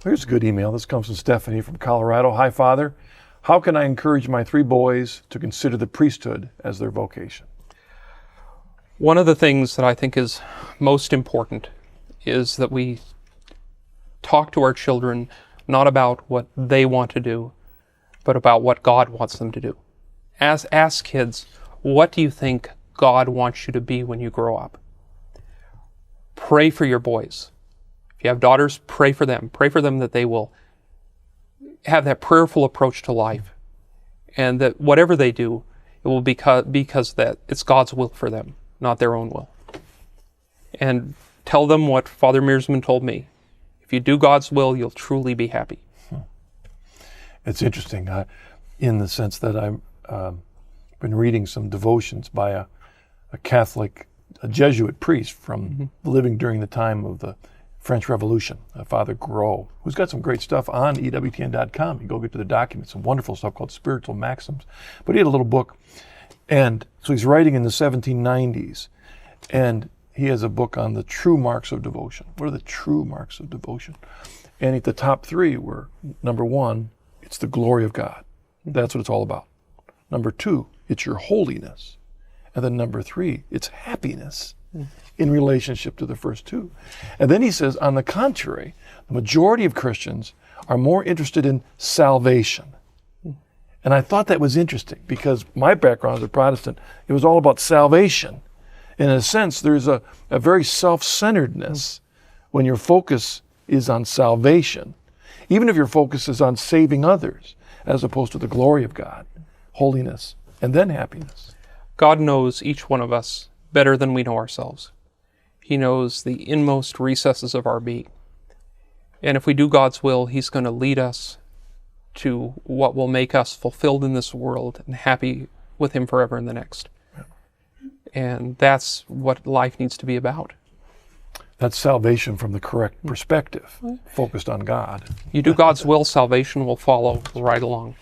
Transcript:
Here's a good email. This comes from Stephanie from Colorado. Hi, Father. How can I encourage my 3 boys to consider the priesthood as their vocation? One of the things that I think is most important is that we talk to our children not about what they want to do, but about what God wants them to do. Ask kids, what do you think God wants you to be when you grow up? Pray for your boys. If you have daughters, pray for them. Pray for them that they will have that prayerful approach to life, and that whatever they do, it will be because that it's God's will for them, not their own will. And tell them what Father Meersman told me. If you do God's will, you'll truly be happy. It's interesting in the sense that I've been reading some devotions by a Catholic, a Jesuit priest from living during the time of the French Revolution, Father Gros, who's got some great stuff on EWTN.com. You go get to the documents, some wonderful stuff called Spiritual Maxims. But he had a little book, and so he's writing in the 1790s, and he has a book on the true marks of devotion. What are the true marks of devotion? And the top 3 were, number 1, it's the glory of God. That's what it's all about. Number 2, it's your holiness. And then number 3, it's happiness in relationship to the first 2. And then he says, on the contrary, the majority of Christians are more interested in salvation. And I thought that was interesting because my background as a Protestant, it was all about salvation. In a sense, there's a very self-centeredness when your focus is on salvation, even if your focus is on saving others, as opposed to the glory of God, holiness, and then happiness. God knows each one of us better than we know ourselves. He knows the inmost recesses of our being. And if we do God's will, He's going to lead us to what will make us fulfilled in this world and happy with Him forever in the next. And that's what life needs to be about. That's salvation from the correct perspective, focused on God. You do God's will, salvation will follow right along.